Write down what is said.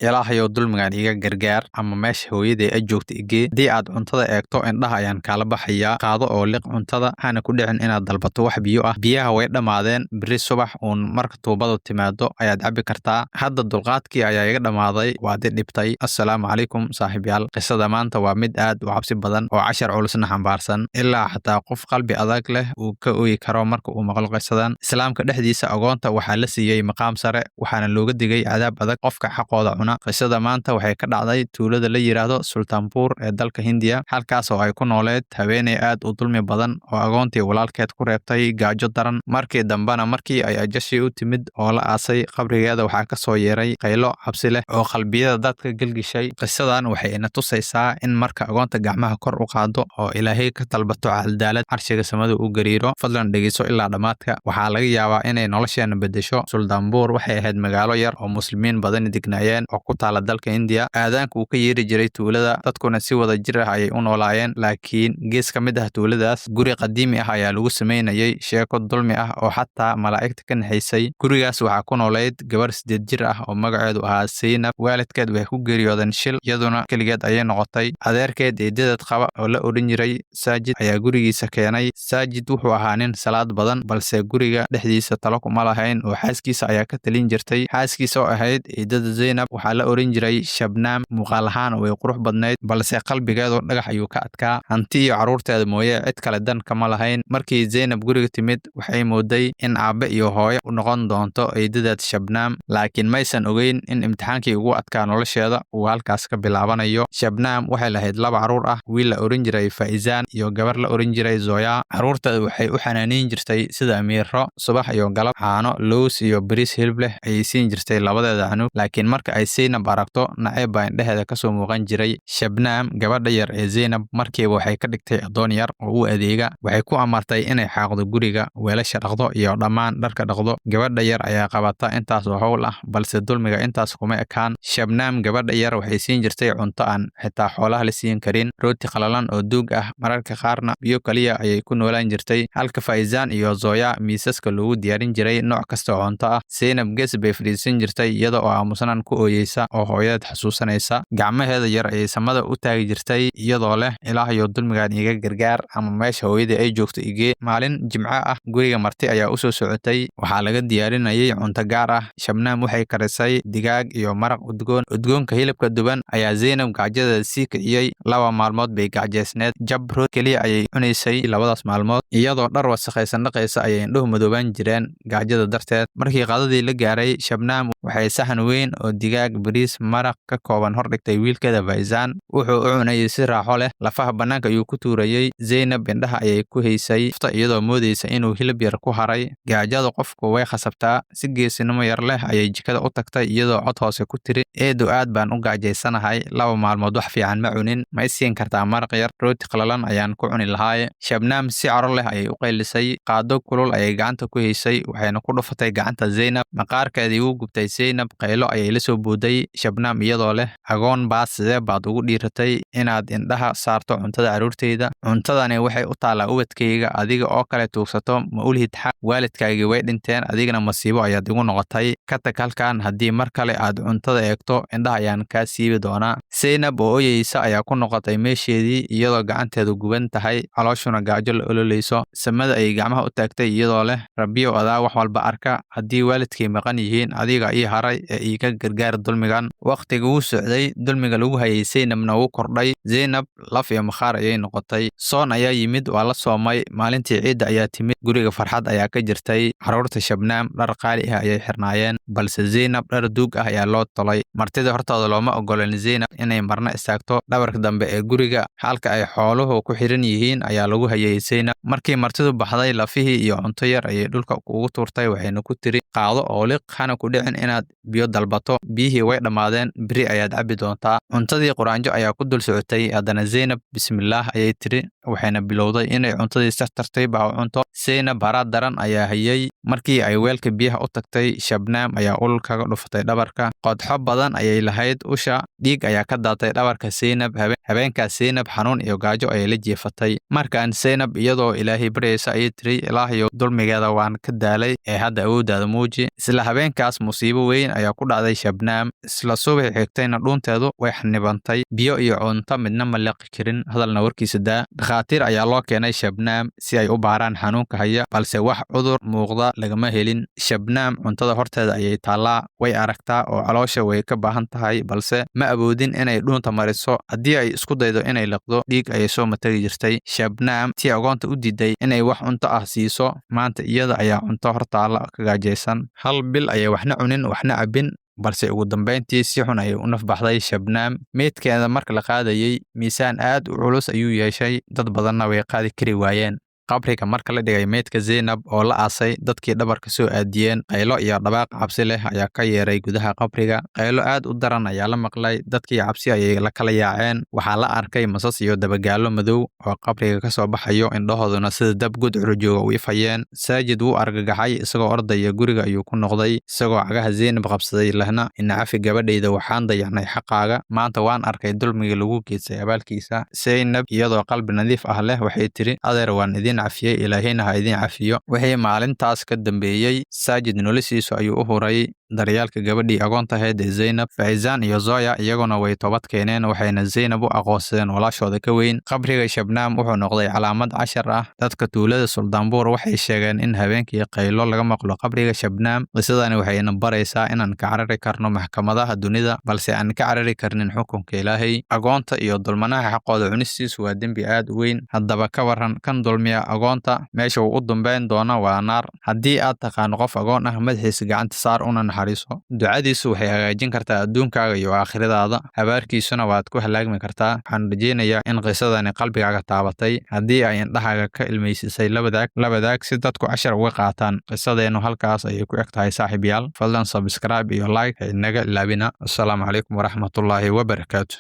ilaahayow dulmigaan iga gargaar ama meesha hooyaday ay joogta igee haddii aad cuntada eegto indhaha ayaan kaala baxayaa qaado oo liq cuntada hana ku dhicin inaad dalbato wax biyo ah biyaha way dhammaadeen beri subax uun marka tuubadu timaado ayaad cabbi kartaa hadda dulqaadkii ayaa iga dhammaaday waad i dhibtay assalaamu calaykum saaxiibyaal qisada maanta waa mid aad u cabsi badan oo cashar culusna xambaarsan ilaa xataa qof qalbi adag leh uu ka ooyi karo marka uu maqlo qisadan islaamka dhexdiisa agoonta waxaa la siiyey maqaam sare waxaana looga digay cadaab adag qofka xaqooda cuna qisada maanta waxay ka dhacday tuulada la yiraahdo sultaanbuur ee dalka Hindiya halkaas oo ay ku nooleed haweeney aad u dulmi badan oo agoontii walaalkeed ku reebtay gaajo daran markii dambana markii ay ajashi u timid oo la aasay qabrigeeda waxaa ka soo yeeray qaylo cabsi leh oo qalbiyada dadka gelgishay qisadan waxay ina tusaysaa in marka agoonta gacmaha kor u qaado oo ilaahay ka talbato cadaalad carshiga samada u gariiro fadlan dhegeyso ilaa dhamaadka waxaa laga yaabaa inay nolosheena bedesho sultaanbuur waxay ahayd magaalo yar oo muslimiin badan degnaayeen oo ku taala dalka Hindiya aadaanku uu ka yeeri jiray tuulada dadkuna si wada jir ah ayay u noolaayeen laakiin gees ka mid ah tuuladaas guri qadiimi ah ayaa lagu sameynayay sheeko dulmi ah oo xataa malaa'igta ka naxaysay gurigaas waxaa ku nooleyd gabar 8 jir ah oo magaceedu ahaa Zainab waalidkeed waxay ku geeriyoodeen shil iyaduna kaligeed ayay noqotay adeerkeed eedadeed qaba oo la odhan jiray Saajid ayaa gurigiisa keenay Saajid wuxuu ahaa nin salaad badan balse guriga dhexdiisa talo kuma lahayn oo xaaskiisa ayaa ka talin jirtay xaaskiisa oo ahayd eedada Zainab waxaa la oran jiray Shabnaam muuqaal ahaan way qurux badnayd balse qalbigeedu dhagax ayuu ka adkaa hanti iyo caruurteeda mooyee cid kale dan kama lahayn markii Zainab guriga timid waxay mooday in aabe iyo hooyo u noqon doonto eedadeed Shabnaam laakiin maysan ogeyn in imtixaankii ugu adkaa nolosheeda uu halkaas ka bilaabanayo Shabnaam waxay lahayd 2 caruur ah wiil la oran jiray Faizaan iyo gabar la oran jiray Zoya caruurteeda waxay u xanaaneyn jirtay sida amiiro subax iyo galab caano loos iyo bariis hilib leh ay siin jirtay labadeeda canug laakiin marka ay Zainab aragto nacayb baa indhaheeda ka soo muuqan jiray Shabnaam gabadha yar ee Zainab markiiba waxay ka dhigtay adoon yar oo u adeega waxay ku amartay inay xaaqdo guriga weelasha dhaqdo iyo dhammaan dharka dhaqdo gabadha yar ayaa qabata intaas oo hawl ah balse dulmiga intaas kuma ekaan Shabnaam gabadha yar waxay siin jirtay cunto aan xitaa xoolaha la siin karin rooti qalalan oo duug ah mararka qaarna biyo kaliya ayay ku noolaan jirtay halka Faizaan iyo Zoya miisaska loogu diyaarin jiray nooc kasta oo cunto ah Zainab gees bay fadhiisan jirtay iyada oo aamusan ku ooyeysa oo hooyadeed xasuusanaysa gacmaheeda yar ay samada u taagi jirtay iyadoo leh ilaahayow dulmigaan iga gargaar ama meesha hooyaday ay joogto igee maalin jimco ah guriga marti ayaa u soo socotay waxaa laga diyaarinayay cunto gaar ah Shabnaam waxay karisay digaag iyo maraq udgoonka hilibka duban ayaa Zainab gaajadeeda sii kiciyay 2 maalmood bay gaajeysneed jabrood kaliya ayay cunaysay labadaas maalmood iyadoo dhar wasakhaysan dhaqaysa ayay indhuhu madoobaan jireen gaajada darteed markii qadadii la gaaray Shabnaam waxay saxan weyn oo digaag bariis maraq ka kooban hor dhigtay wiilkeeda Faizaan wuxuu u cunayay si raaxo leh lafaha banaanka ayuu ku tuurayay Zainab indhaha ayay ku haysay iyadoo moodaysa inuu hilib yar ku haray gaajada qofku way khasabtaa si geesinimo yar leh ayay jikada u tagtay iyadoo cod hoose ku tiri eedo aad baan u gaajaysanahay 2 maalmood wax fiican ma cunin ma isiin kartaa maraq yar rooti qalalan ayaan ku cuni lahaay Shabnaam si caro leh ayay u qaylisay qaado kulul ayay gacanta ku haysay waxayna ku dhufatay gacanta Zainab maqaarkeedii uu gubtay Zainab qaylo ayay la soo booday Shabnaam iyadoo leh agoon baas sidee baad ugu dhiiratay inaad indhaha saarto cuntada caruurteyda cuntadani waxay u taalaa ubadkayga adiga oo kale tuugsato ma ulihid xaq waalidkaagii way dhinteen adigana masiibo ayaad igu noqotay ka tag halkan haddii mar kale aad cuntada eegto indhaha ayaan kaa siibi doonaa Zainab oo oyeysa ayaa ku noqotay meesheedii iyadoo gacanteedu guban tahay calooshuna gaajo la ololeyso samada ayay gacmaha u taagtay iyadoo leh rabbiyow adaa wax walba arka haddii waalidkay maqan yihiin adiga ii haray ee iiga gargaar dulmigan waqtiga uu socday dulmiga lagu hayay Zainabna wuu kordhay Zainab laf iyo maqaar ayay noqotay soon ayaa yimid waa la soomay maalintii ciidda ayaa timid guriga farxad ayaa ka jirtay caruurta Shabnaam dhar qaali ah ayay xirnaayeen balse Zainab dhar duug ah ayaa loo tolay martida hortooda looma ogolan Zainab inay marna istaagto dhabarka dambe ee guriga halka ay xooluhu ku xiran yihiin ayaa lagu hayay Zainab markii martidu baxday lafihii iyo cunto yar ayay dhulka ugu tuurtay waxayna ku tiri qaado oo liq hana ku dhicin inaad biyo dalbato biyihii way dhammaadeen beri ayaad cabbi doontaa cuntadii quraanjo ayaa ku dul socotay haddana Zainab bismillaah ayay tiri waxayna bilowday inay cuntadii si tartiib ah u cunto Zainab haraad daran ayaa hayay markii ay weelka biyaha u tagtay Shabnaam ayaa ul kaga dhufatay dhabarka qodxo badan ayay lahayd usha dhiig ayaa ka daatay dhabarka Zainab habeenkaas Zainab xanuun iyo gaajo ayay la jeefatay markaan Zainab iyadoo ilaahay baryaysa ayay tiri ilaahayow dulmigeeda waan ka daalay ee hadda awooddaada muuji muuji. Isla habeenkaas musiibo weyn ayaa ku dhacday Shabnam. Isla subax xigtayna dhuunteedu way xanibantay, biyo iyo cunto midna ma liqi karin, hadalna warkiisa daa. Dhakhaatiir ayaa loo keenay Shabnam si ay u baaraan xanuunka haya, balse wax cudur muuqda lagama helin. Shabnam cuntada horteeda ayay taallaa, way aragtaa oo caloosha way ka baahan tahay, balse ma awoodin inay dhuunta mariso. Haddii ay isku daydo inay liqdo, dhiig ayay soo matagi jirtay. Shabnam tii agoonta u diiday inay wax cunto ah siiso, maanta iyada ayaa cunto hortaalla ka gaajaysan. Hal bil ayay waxna cunin waxna cabbin, balse ugu dambeyntii si xun ayay u nafbaxday Shabnam. Meydkeeda marka la qaadayay, miisaan aad u culus ayuu yeeshay, dad badanna way qaadi kari waayeen. Qabriga marka la dhigay meydka Zainab oo la aasay, dadkii dhabarka soo aadiyeen, qaylo iyo dhawaaq cabsi leh ayaa ka yeeray gudaha qabriga. Qaylo aad u daran ayaa la maqlay, dadkii cabsi ayay la kala yaaceen. Waxaa la arkay masas iyo dabagaalo madow oo qabriga ka soo baxayo, indhahooduna sida dab gudcur jooga u ifayeen. Saajid wuu argagaxay, isagoo ordaya guriga ayuu ku noqday, isagoo cagaha Zainab qabsaday lehna, inacafi gabadhayda, waxaan dayacnay xaqaaga, maanta waan arkay dulmigii lagu geystay abaalkiisa. Zainab iyadoo qalbi nadiif ah leh waxay tiri, adeer waan idin cafiyey, ilaahayna ha idin cafiyo. Wixii maalintaas ka dambeeyey, Saajid noloshiisu ayuu u huray daryaalka gabadhii agoontahayd ee Zainab. Faizaan iyo Zoya iyaguna way toobad keeneen, waxayna Zainab u aqoonsadeen walaashooda ka weyn. Qabriga Shabnam wuxuu noqday calaamad cashar ah. Dadka tuulada Suldaanbuur waxay sheegeen in habeenkii qaylo laga maqlo qabriga Shabnam. Qisadani waxayna baraysaa inaan ka carari karno maxkamadaha dunida, balse aan ka carari karnin xukunka Ilaahay. Agoonta iyo dulmanaha xaqooda cunistiisu waa dembi aad u weyn. Haddaba ka waran kan dulmiya agoonta, meesha uu u dambeyn doono waa naar. Haddii aad taqaan qof agoon ah, madaxiisa gacanta saar una naxariiso. Ducadiisu waxay hagaajin kartaa adduunkaaga iyo aakhiradaada, habaarkiisuna waad ku halaagmi kartaa. Waxaan rajeynayaa in qisadani qalbigaaga taabatay. Haddii ay indhahaaga ka ilmeysisay, la wadaag si dadku cashar uga qaataan. Qisadeennu halkaas ayay ku eg tahay saaxiibayaal. Fadlan subscribe iyo like ha inaga ilaabina. Assalaamu calaykum waraxmatullaahi wabarakaatu.